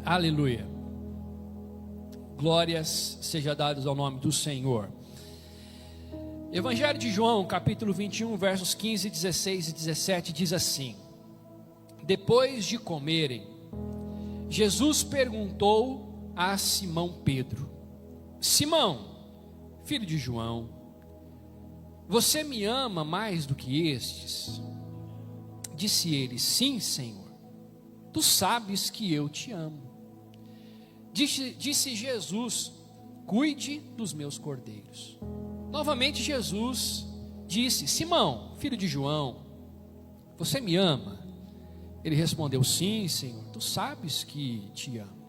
Aleluia. Glórias sejam dadas ao nome do Senhor. Evangelho de João, capítulo 21, versos 15, 16 e 17, diz assim: Depois de comerem, Jesus perguntou a Simão Pedro: Simão, filho de João, você me ama mais do que estes? Disse ele: Sim, Senhor, tu sabes que eu te amo. Disse Jesus: Cuide dos meus cordeiros. Novamente Jesus disse: Simão, filho de João, você me ama? Ele respondeu: Sim, Senhor, tu sabes que te amo.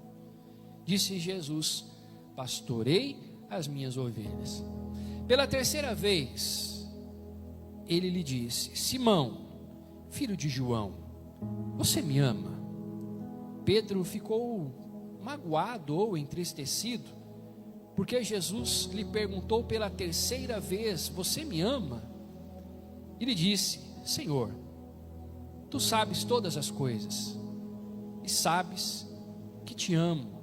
Disse Jesus: Pastorei as minhas ovelhas. Pela terceira vez, ele lhe disse: Simão, filho de João, você me ama? Pedro ficou magoado ou entristecido, porque Jesus lhe perguntou pela terceira vez: Você me ama? Ele disse: Senhor, tu sabes todas as coisas, e sabes que te amo.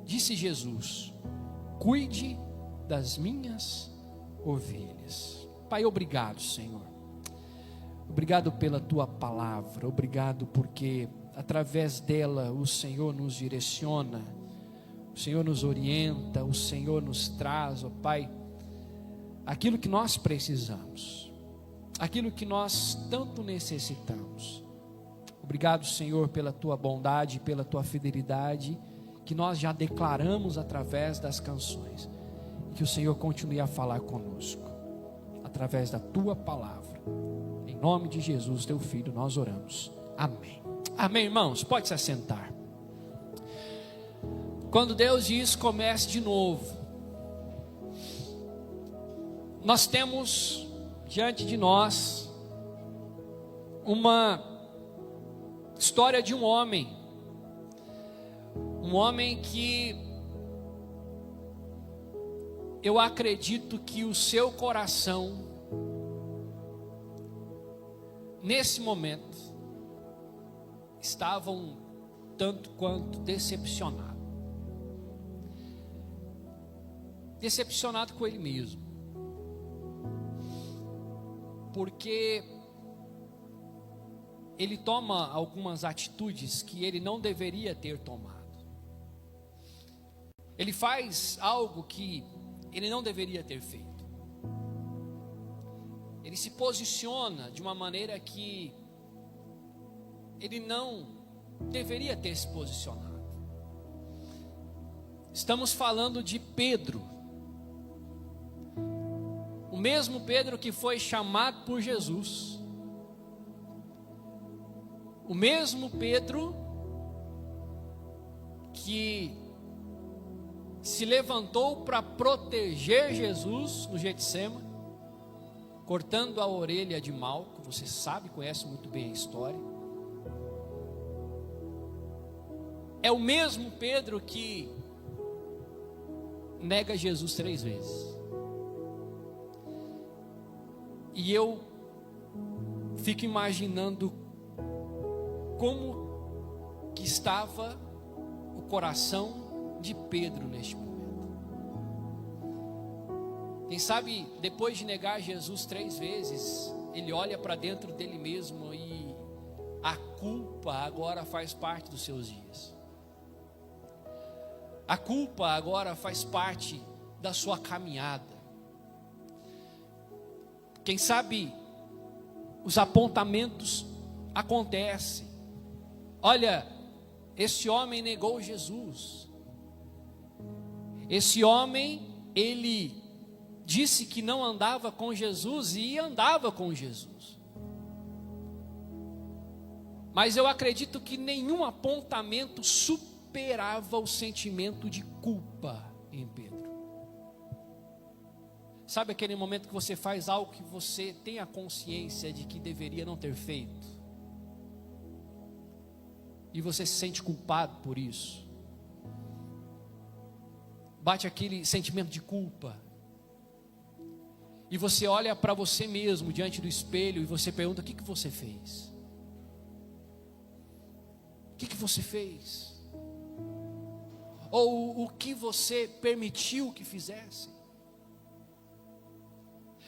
Disse Jesus: Cuide das minhas ovelhas. Pai, obrigado, Senhor. Obrigado pela tua palavra. Obrigado porque através dela o Senhor nos direciona, o Senhor nos orienta, o Senhor nos traz, ó Pai, aquilo que nós precisamos, aquilo que nós tanto necessitamos. Obrigado, Senhor, pela tua bondade, pela tua fidelidade, que nós já declaramos através das canções, e que o Senhor continue a falar conosco, através da tua palavra. Em nome de Jesus, teu Filho, nós oramos. Amém. Amém, irmãos, pode se assentar. Quando Deus diz comece de novo, nós temos diante de nós uma história de um homem que eu acredito que o seu coração nesse momento estava um tanto quanto decepcionado com ele mesmo, porque ele toma algumas atitudes que ele não deveria ter tomado. Ele faz algo que ele não deveria ter feito. Ele se posiciona de uma maneira que ele não deveria ter se posicionado. Estamos falando de Pedro, o mesmo Pedro que foi chamado por Jesus, o mesmo Pedro que se levantou para proteger Jesus no Getsêmani, cortando a orelha de Malco. Você sabe, conhece muito bem a história. É o mesmo Pedro que nega Jesus 3 vezes. E eu fico imaginando como que estava o coração de Pedro neste momento. Quem sabe, depois de negar Jesus 3 vezes, ele olha para dentro dele mesmo e a culpa agora faz parte dos seus dias. A culpa agora faz parte da sua caminhada. Quem sabe os apontamentos acontecem. Olha, esse homem negou Jesus. Esse homem, ele disse que não andava com Jesus e andava com Jesus. Mas eu acredito que nenhum apontamento superava o sentimento de culpa em Pedro. Sabe aquele momento que você faz algo que você tem a consciência de que deveria não ter feito, e você se sente culpado por isso? Bate aquele sentimento de culpa, e você olha para você mesmo diante do espelho e você pergunta: o que você fez? O que você fez? ou o que você permitiu que fizessem.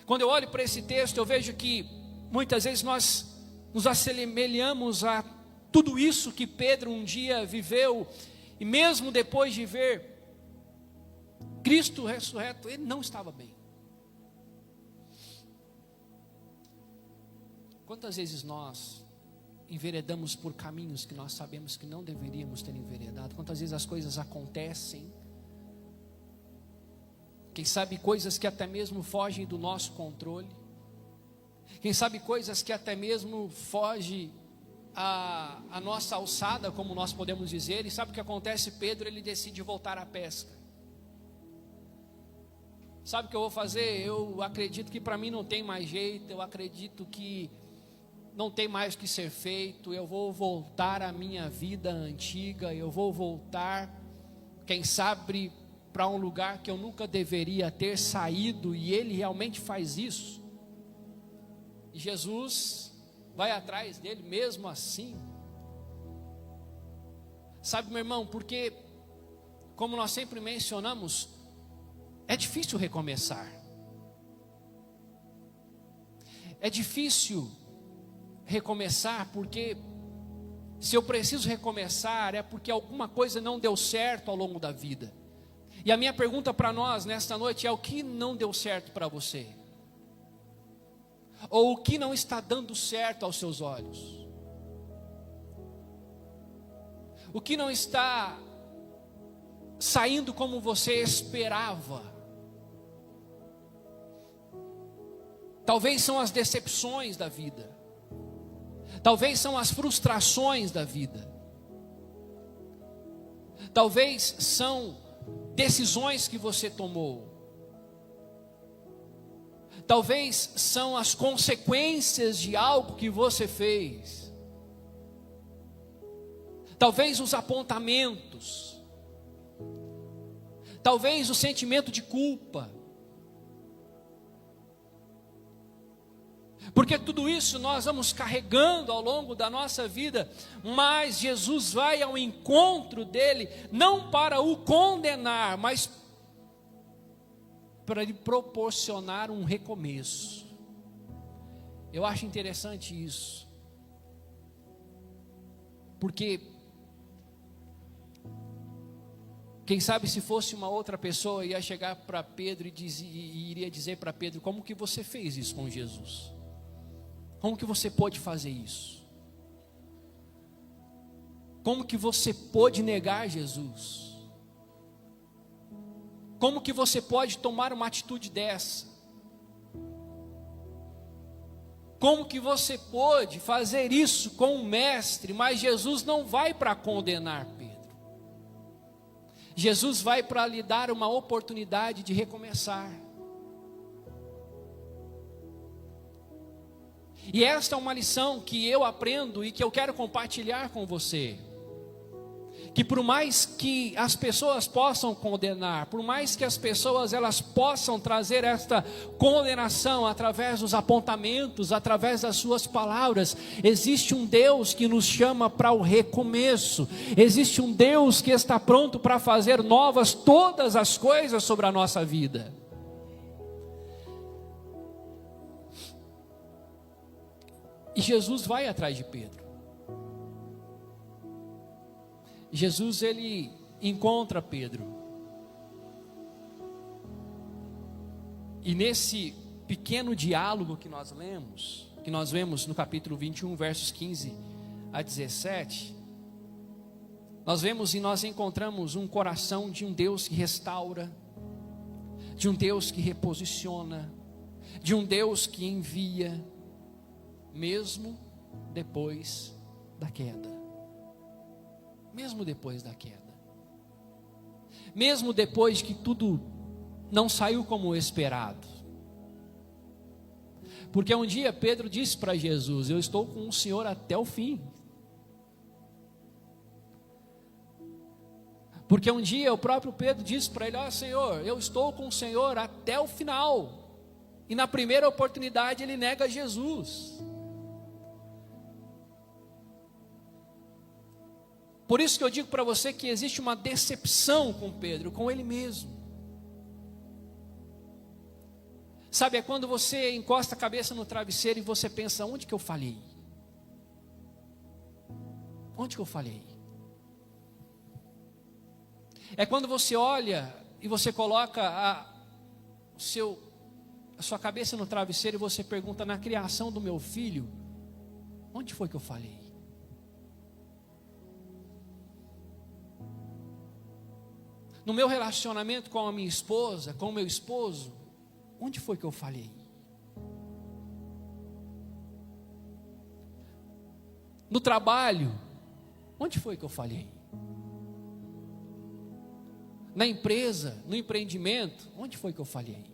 Quando eu olho para esse texto, eu vejo que muitas vezes nós nos assemelhamos a tudo isso que Pedro um dia viveu, e mesmo depois de ver Cristo ressurreto, ele não estava bem. Quantas vezes nós enveredamos por caminhos que nós sabemos que não deveríamos ter enveredado? Quantas vezes as coisas acontecem, quem sabe coisas que até mesmo fogem do nosso controle, quem sabe coisas que até mesmo fogem a nossa alçada, como nós podemos dizer. E sabe o que acontece? Pedro, ele decide voltar à pesca. Sabe o que eu vou fazer? Eu acredito que para mim não tem mais jeito, eu acredito que não tem mais o que ser feito, eu vou voltar à minha vida antiga, eu vou voltar, quem sabe, para um lugar que eu nunca deveria ter saído, e ele realmente faz isso. E Jesus vai atrás dele mesmo assim. Sabe, meu irmão, porque, como nós sempre mencionamos, é difícil recomeçar. É difícil recomeçar, porque se eu preciso recomeçar, é porque alguma coisa não deu certo ao longo da vida. E a minha pergunta para nós nesta noite é: o que não deu certo para você? Ou o que não está dando certo aos seus olhos? O que não está saindo como você esperava? Talvez são as decepções da vida. Talvez são as frustrações da vida. Talvez são decisões que você tomou. Talvez são as consequências de algo que você fez. Talvez os apontamentos. Talvez o sentimento de culpa. Porque tudo isso nós vamos carregando ao longo da nossa vida, mas Jesus vai ao encontro dele, não para o condenar, mas para lhe proporcionar um recomeço. Eu acho interessante isso, porque quem sabe se fosse uma outra pessoa, ia chegar para Pedro e iria dizer para Pedro: como que você fez isso com Jesus? Como que você pôde fazer isso? Como que você pôde negar Jesus? Como que você pode tomar uma atitude dessa? Como que você pôde fazer isso com o mestre? Mas Jesus não vai para condenar Pedro. Jesus vai para lhe dar uma oportunidade de recomeçar. E esta é uma lição que eu aprendo e que eu quero compartilhar com você. Que por mais que as pessoas possam condenar, por mais que as pessoas elas possam trazer esta condenação através dos apontamentos, através das suas palavras, existe um Deus que nos chama para o recomeço. Existe um Deus que está pronto para fazer novas todas as coisas sobre a nossa vida. E Jesus vai atrás de Pedro. Jesus, ele encontra Pedro. E nesse pequeno diálogo que nós lemos, que nós vemos no capítulo 21, versos 15 a 17, nós vemos e nós encontramos um coração de um Deus que restaura, de um Deus que reposiciona, de um Deus que envia, mesmo depois da queda. Mesmo depois da queda. Mesmo depois que tudo não saiu como esperado. Porque um dia Pedro disse para Jesus: eu estou com o Senhor até o fim. Porque um dia o próprio Pedro disse para ele: ó Senhor, eu estou com o Senhor até o final. E na primeira oportunidade ele nega Jesus. Por isso que eu digo para você que existe uma decepção com Pedro, com ele mesmo. Sabe, é quando você encosta a cabeça no travesseiro e você pensa, onde que eu falhei? Onde que eu falhei? É quando você olha e você coloca a sua cabeça no travesseiro e você pergunta, na criação do meu filho, onde foi que eu falhei? No meu relacionamento com a minha esposa, com o meu esposo, onde foi que eu falhei? No trabalho, onde foi que eu falhei? Na empresa, no empreendimento, onde foi que eu falhei?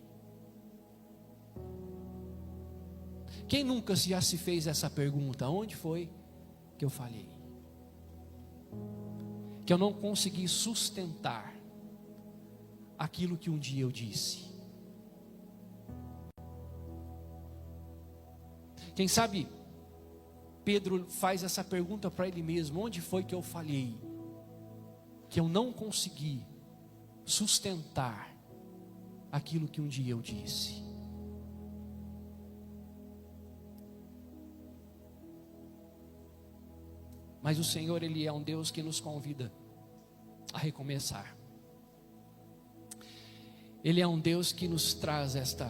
Quem nunca já se fez essa pergunta? Onde foi que eu falhei? Que eu não consegui sustentar aquilo que um dia eu disse. Quem sabe Pedro faz essa pergunta para ele mesmo: onde foi que eu falhei? Que eu não consegui sustentar aquilo que um dia eu disse. Mas o Senhor, Ele é um Deus que nos convida a recomeçar. Ele é um Deus que nos traz esta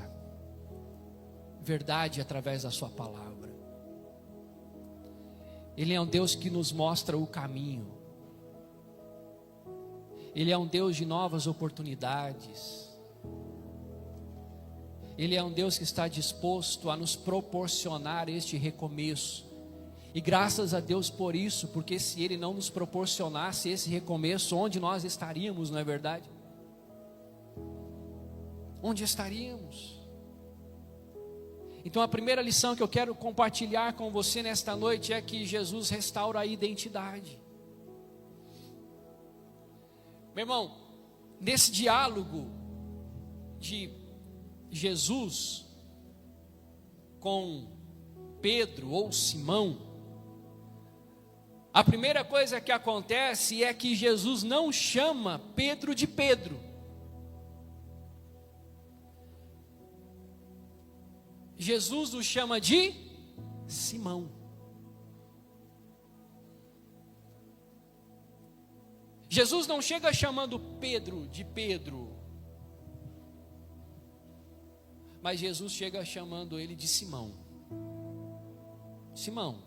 verdade através da sua palavra. Ele é um Deus que nos mostra o caminho. Ele é um Deus de novas oportunidades. Ele é um Deus que está disposto a nos proporcionar este recomeço. E graças a Deus por isso, porque se Ele não nos proporcionasse esse recomeço, onde nós estaríamos, não é verdade? Onde estaríamos? Então a primeira lição que eu quero compartilhar com você nesta noite é que Jesus restaura a identidade. Meu irmão, nesse diálogo de Jesus com Pedro ou Simão, a primeira coisa que acontece é que Jesus não chama Pedro de Pedro. Jesus o chama de Simão. Jesus não chega chamando Pedro de Pedro, mas Jesus chega chamando ele de Simão. Simão,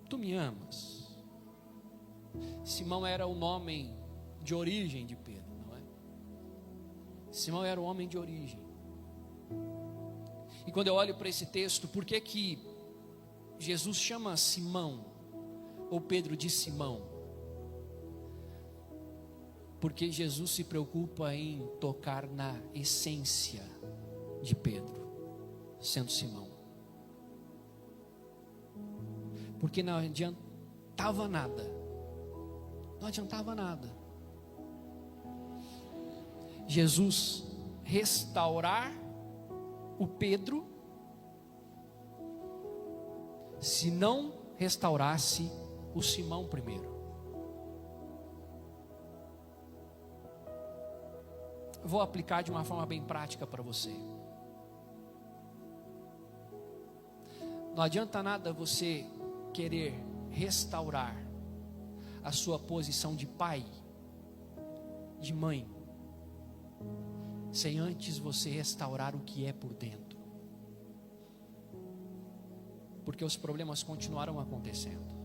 tu me amas? Simão era o nome de origem de Pedro, não é? Simão era o homem de origem. E quando eu olho para esse texto, por que que Jesus chama Simão ou Pedro de Simão? Porque Jesus se preocupa em tocar na essência de Pedro, sendo Simão. Porque não adiantava nada. Não adiantava nada Jesus restaurar o Pedro se não restaurasse o Simão primeiro. Vou aplicar de uma forma bem prática para você. Não adianta nada você querer restaurar a sua posição de pai, de mãe, sem antes você restaurar o que é por dentro. Porque os problemas continuaram acontecendo.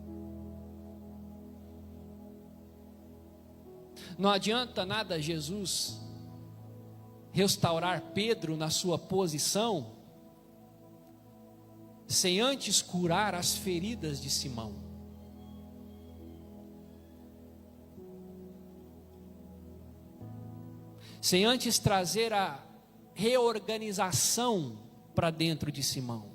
Não adianta nada Jesus restaurar Pedro na sua posição sem antes curar as feridas de Simão. Sem antes trazer a reorganização para dentro de Simão.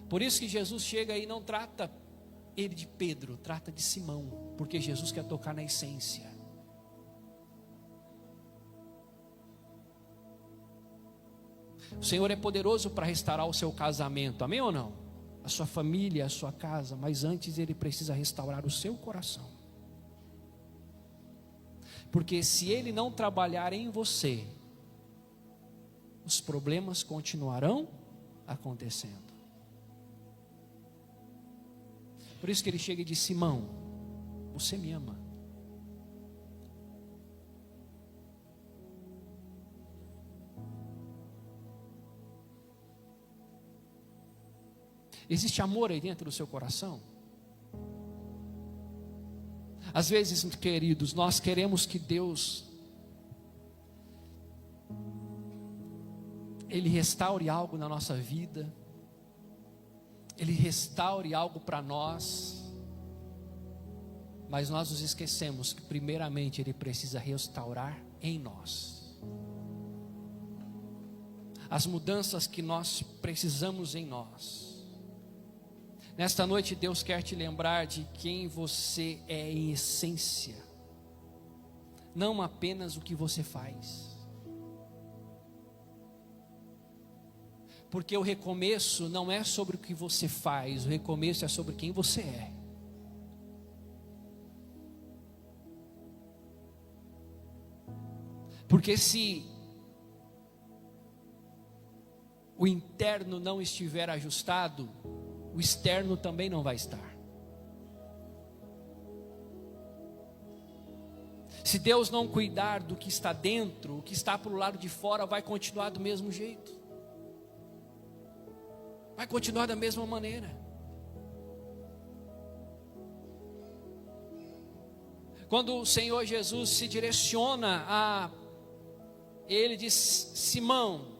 Por isso que Jesus chega e não trata ele de Pedro, trata de Simão, porque Jesus quer tocar na essência. O Senhor é poderoso para restaurar o seu casamento, amém ou não? a sua família, a sua casa, mas antes Ele precisa restaurar o seu coração. Porque se Ele não trabalhar em você, os problemas continuarão acontecendo. Por isso que Ele chega e diz: Simão, você me ama? Existe amor aí dentro do seu coração? Às vezes, queridos, nós queremos que Deus Ele restaure algo na nossa vida, Ele restaure algo para nós, mas nós nos esquecemos que primeiramente Ele precisa restaurar em nós. As mudanças que nós precisamos em nós. Nesta noite Deus quer te lembrar de quem você é em essência, não apenas o que você faz. Porque o recomeço não é sobre o que você faz, o recomeço é sobre quem você é. Porque se o interno não estiver ajustado, o externo também não vai estar. Se Deus não cuidar do que está dentro, o que está para o lado de fora vai continuar do mesmo jeito. Vai continuar da mesma maneira. Quando o Senhor Jesus se direciona a Ele, diz: Simão,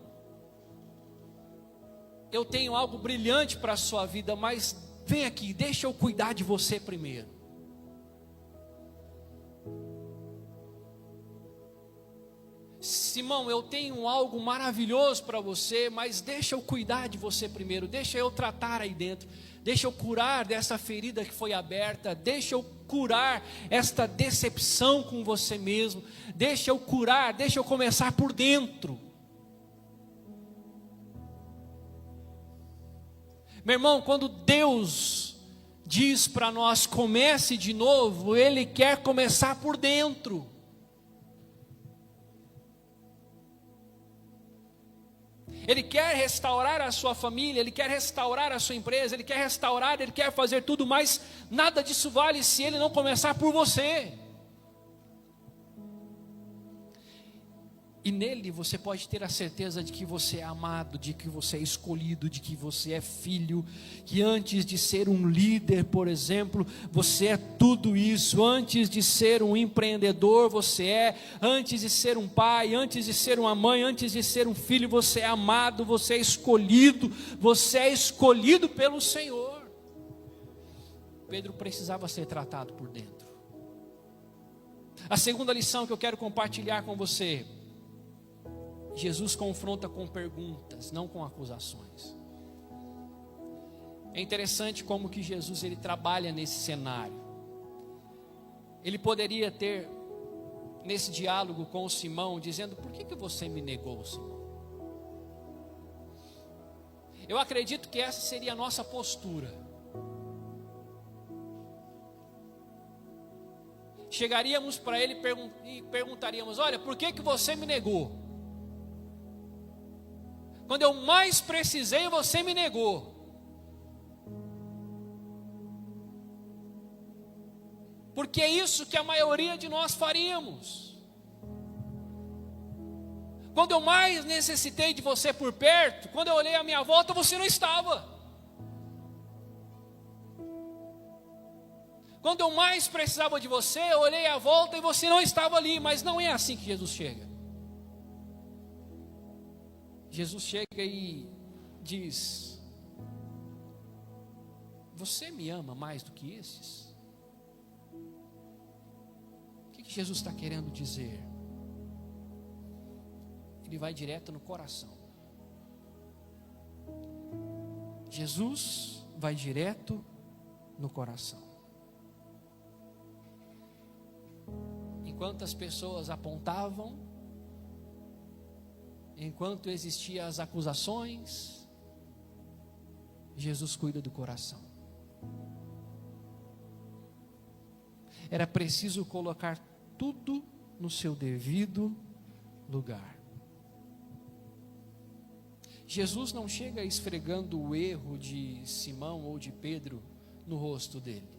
eu tenho algo brilhante para a sua vida, mas vem aqui, deixa eu cuidar de você primeiro. Simão, eu tenho algo maravilhoso para você, mas deixa eu cuidar de você primeiro, deixa eu tratar aí dentro, deixa eu curar dessa ferida que foi aberta, deixa eu curar esta decepção com você mesmo, deixa eu curar, deixa eu começar por dentro. Meu irmão, quando Deus diz para nós comece de novo, Ele quer começar por dentro. Ele quer restaurar a sua família, Ele quer restaurar a sua empresa, Ele quer restaurar, Ele quer fazer tudo, mas nada disso vale se Ele não começar por você. E nele você pode ter a certeza de que você é amado, de que você é escolhido, de que você é filho, que antes de ser um líder, por exemplo, você é tudo isso. Antes de ser um empreendedor, você é. Antes de ser um pai, antes de ser uma mãe, antes de ser um filho, você é amado, você é escolhido pelo Senhor. Pedro precisava ser tratado por dentro. A segunda lição que eu quero compartilhar com você: Jesus confronta com perguntas, não com acusações. É interessante como que Jesus ele trabalha nesse cenário. Ele poderia ter, nesse diálogo com o Simão, dizendo: por que você me negou, Simão? Eu acredito que essa seria a nossa postura. Chegaríamos para ele e perguntaríamos: olha, por que você me negou? Quando eu mais precisei, você me negou. Porque é isso que a maioria de nós faríamos. Quando eu mais necessitei de você por perto, quando eu olhei à minha volta, você não estava. Quando eu mais precisava de você, eu olhei à volta e você não estava ali. Mas não é assim que Jesus chega. Jesus chega e diz: você me ama mais do que esses? O que Jesus está querendo dizer? Ele vai direto no coração. Jesus vai direto no coração. Enquanto as pessoas apontavam, enquanto existiam as acusações, Jesus cuida do coração. Era preciso colocar tudo no seu devido lugar. Jesus não chega esfregando o erro de Simão ou de Pedro no rosto dele.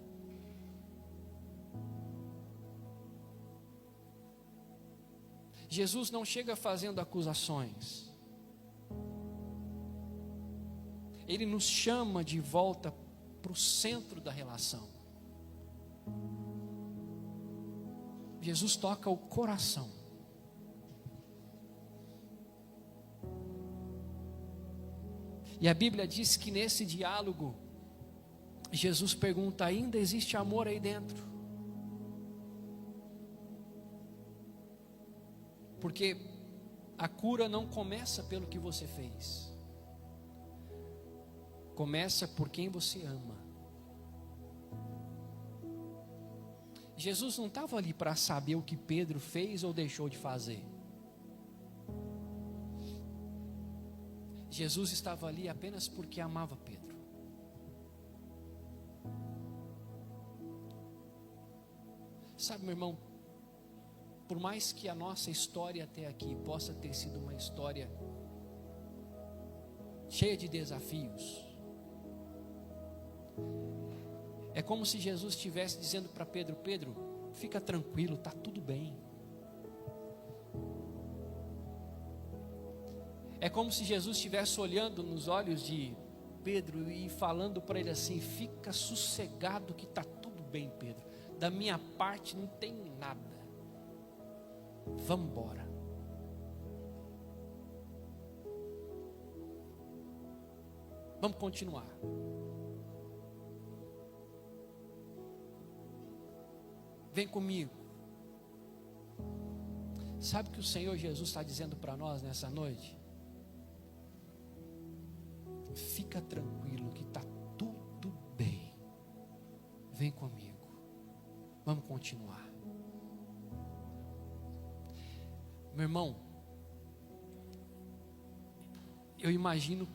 Jesus não chega fazendo acusações. Ele nos chama de volta para o centro da relação. Jesus toca o coração. E a Bíblia diz que nesse diálogo, Jesus pergunta: ainda existe amor aí dentro? Porque a cura não começa pelo que você fez. Começa por quem você ama. Jesus não estava ali para saber o que Pedro fez ou deixou de fazer. Jesus estava ali apenas porque amava Pedro. Sabe, meu irmão, por mais que a nossa história até aqui possa ter sido uma história cheia de desafios, é como se Jesus estivesse dizendo para Pedro: Pedro, fica tranquilo, está tudo bem. É como se Jesus estivesse olhando nos olhos de Pedro e falando para ele assim: fica sossegado que está tudo bem, Pedro. Da minha parte não tem nada. Vamos embora. Vamos continuar. Vem comigo. Sabe o que o Senhor Jesus está dizendo para nós nessa noite? Fica tranquilo que está tudo bem. Vem comigo. Vamos continuar. Meu irmão, eu imagino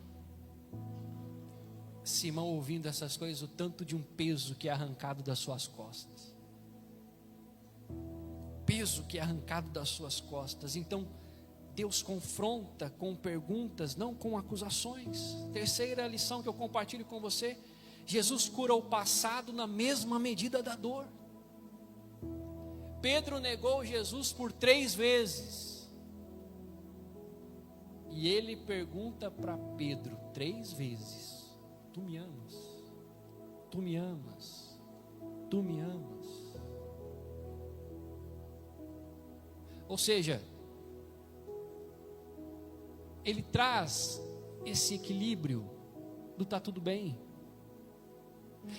Simão ouvindo essas coisas, o tanto de um peso que é arrancado das suas costas. Peso que é arrancado das suas costas. Então, Deus confronta com perguntas, não com acusações. Terceira lição que eu compartilho com você: Jesus cura o passado na mesma medida da dor. Pedro negou Jesus por 3 vezes. E ele pergunta para Pedro 3 vezes: tu me amas? Tu me amas? Tu me amas? Ou seja, ele traz esse equilíbrio do tá tudo bem.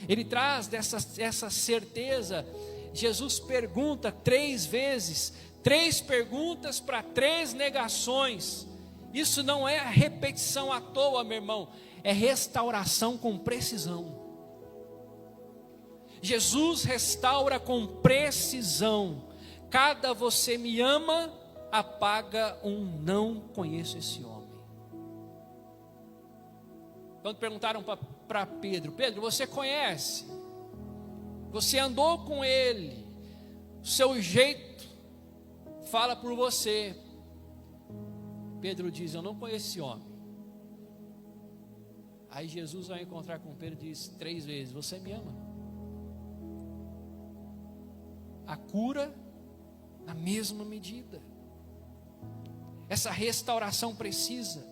Ele traz essa certeza. Jesus pergunta 3 vezes, 3 perguntas para 3 negações. Isso não é repetição à toa, meu irmão, é restauração com precisão. Jesus restaura com precisão. Cada você me ama apaga um não conheço esse homem. Quando perguntaram para Pedro: Pedro, você conhece? Você andou com ele? O seu jeito fala por você. Pedro diz: eu não conheço esse homem. Aí Jesus vai encontrar com Pedro e diz 3 vezes: você me ama? A cura na mesma medida. Essa restauração precisa.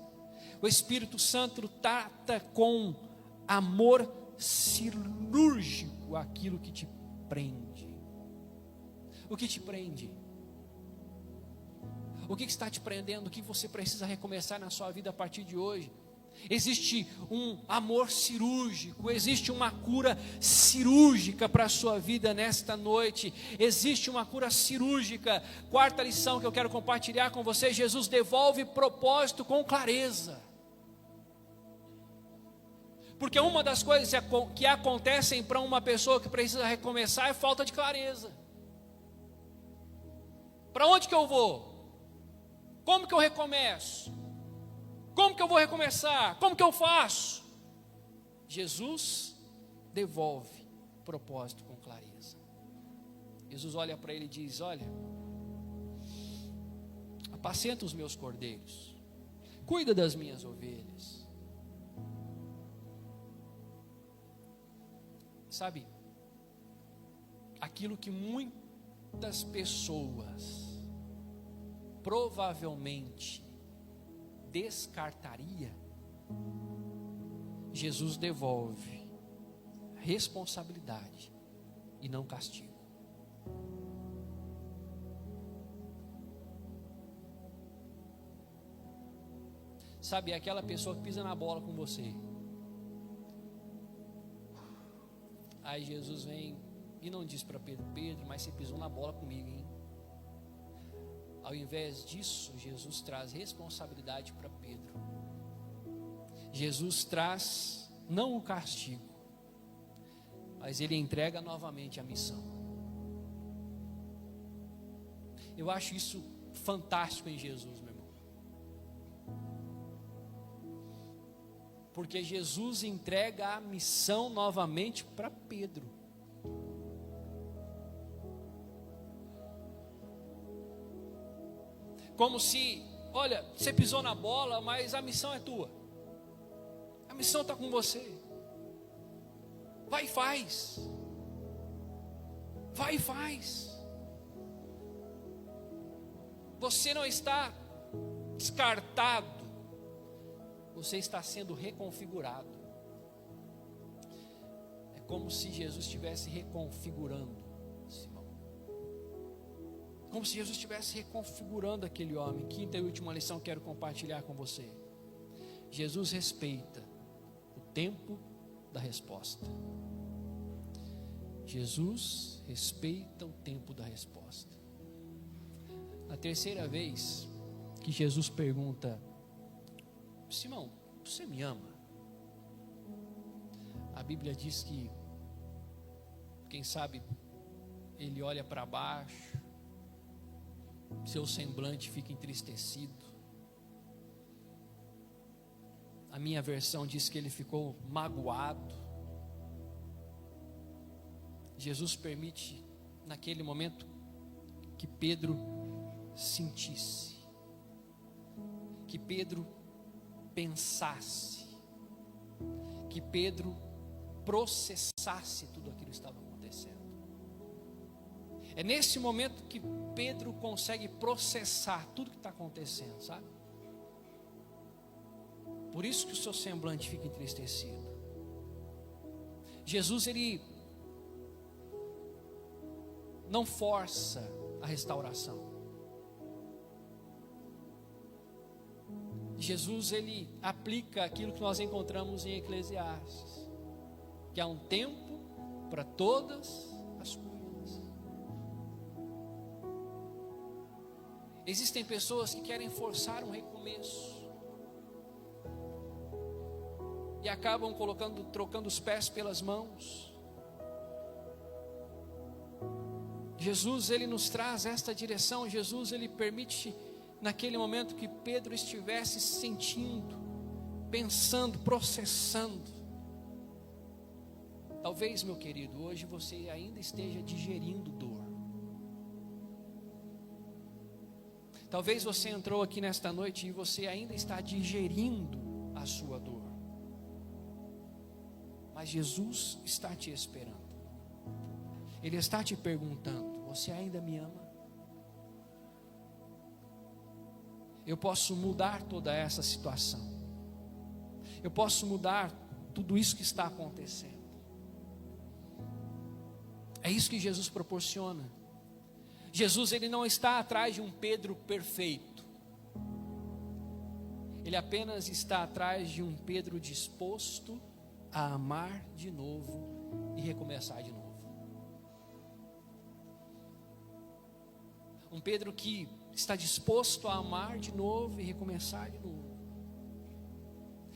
O Espírito Santo trata com amor cirúrgico aquilo que te prende. O que te prende? O que está te prendendo? O que você precisa recomeçar na sua vida a partir de hoje? Existe um amor cirúrgico, existe uma cura cirúrgica para a sua vida nesta noite. Existe uma cura cirúrgica. 4ª lição que eu quero compartilhar com você: Jesus devolve propósito com clareza. Porque uma das coisas que acontecem para uma pessoa que precisa recomeçar é falta de clareza. Para onde que eu vou? Como que eu recomeço? Como que eu vou recomeçar? Como que eu faço? Jesus devolve o propósito com clareza. Jesus olha para ele e diz: olha, apacenta os meus cordeiros, cuida das minhas ovelhas. Sabe, aquilo que muitas pessoas provavelmente descartaria, Jesus devolve responsabilidade e não castigo. Sabe, é aquela pessoa que pisa na bola com você. Aí Jesus vem e não diz para Pedro: Pedro, mas você pisou na bola comigo, hein? Ao invés disso, Jesus traz responsabilidade para Pedro. Jesus traz não o castigo, mas ele entrega novamente a missão. Eu acho isso fantástico em Jesus, meu irmão. Porque Jesus entrega a missão novamente para Pedro. Como se, olha, você pisou na bola, mas a missão é tua. A missão está com você. Vai e faz. Vai e faz. Você não está descartado. Você está sendo reconfigurado. É como se Jesus estivesse reconfigurando Simão. Como se Jesus estivesse reconfigurando aquele homem. Quinta e última lição que quero compartilhar com você. Jesus respeita o tempo da resposta. Jesus respeita o tempo da resposta. A terceira vez que Jesus pergunta: Simão, você me ama? A Bíblia diz que, quem sabe, ele olha para baixo, seu semblante fica entristecido. A minha versão diz que ele ficou magoado. Jesus permite, naquele momento, que Pedro sentisse, que Pedro pensasse, que Pedro processasse tudo aquilo que estava acontecendo. É nesse momento que Pedro consegue processar tudo que está acontecendo, sabe? Por isso que o seu semblante fica entristecido. Jesus, ele não força a restauração. Jesus, ele aplica aquilo que nós encontramos em Eclesiastes, que há um tempo para todas as coisas. Existem pessoas que querem forçar um recomeço e acabam trocando os pés pelas mãos. Jesus, ele nos traz esta direção. Jesus, ele permite, naquele momento, que Pedro estivesse sentindo, pensando, processando. Talvez, meu querido, hoje você ainda esteja digerindo dor. Talvez você entrou aqui nesta noite e você ainda está digerindo a sua dor. Mas Jesus está te esperando. Ele está te perguntando: você ainda me ama? Eu posso mudar toda essa situação. Eu posso mudar tudo isso que está acontecendo. É isso que Jesus proporciona. Jesus, ele não está atrás de um Pedro perfeito. Ele apenas está atrás de um Pedro disposto a amar de novo e recomeçar de novo. Um Pedro que está disposto a amar de novo e recomeçar de novo.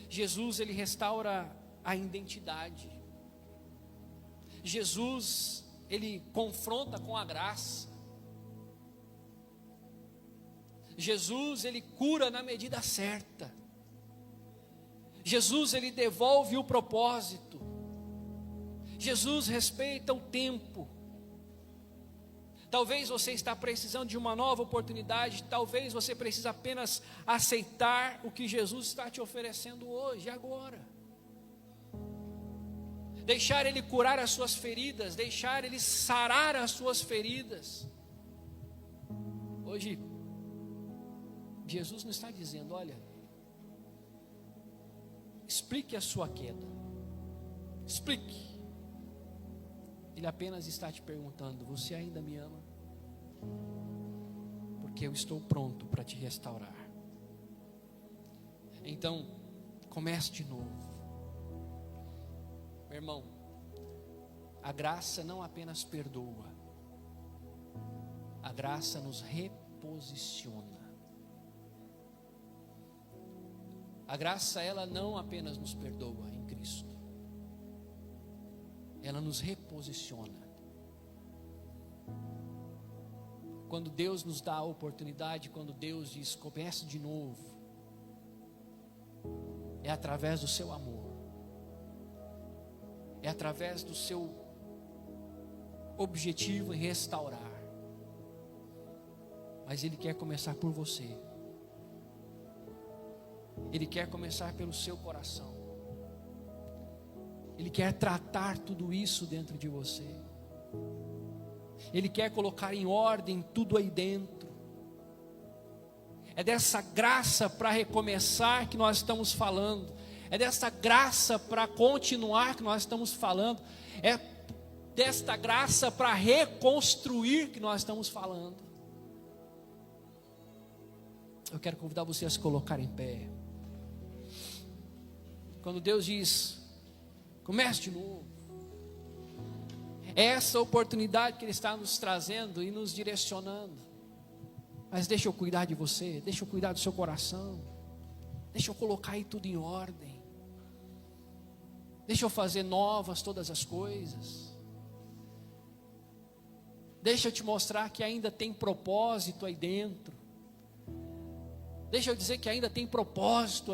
Jesus, ele restaura a identidade. Jesus, ele confronta com a graça. Jesus, ele cura na medida certa. Jesus, ele devolve o propósito. Jesus respeita o tempo. Talvez você está precisando de uma nova oportunidade, talvez você precisa apenas aceitar o que Jesus está te oferecendo hoje, agora. Deixar Ele curar as suas feridas, deixar Ele sarar as suas feridas. Hoje, Jesus não está dizendo, olha, explique a sua queda, explique. Ele apenas está te perguntando, você ainda me ama? Porque eu estou pronto para te restaurar. Então, comece de novo. Meu irmão, a graça não apenas perdoa, a graça nos reposiciona. A graça, ela não apenas nos perdoa em Cristo, ela nos reposiciona. Quando Deus nos dá a oportunidade, quando Deus diz, comece de novo, é através do seu amor, é através do seu objetivo em restaurar. Mas Ele quer começar por você. Ele quer começar pelo seu coração. Ele quer tratar tudo isso dentro de você. Ele quer colocar em ordem tudo aí dentro. É dessa graça para recomeçar que nós estamos falando. É dessa graça para continuar que nós estamos falando. É desta graça para reconstruir que nós estamos falando. Eu quero convidar você a se colocar em pé. Quando Deus diz, comece de novo, é essa oportunidade que Ele está nos trazendo e nos direcionando. Mas deixa eu cuidar de você, deixa eu cuidar do seu coração, deixa eu colocar aí tudo em ordem, deixa eu fazer novas todas as coisas, deixa eu te mostrar que ainda tem propósito aí dentro, deixa eu dizer que ainda tem propósito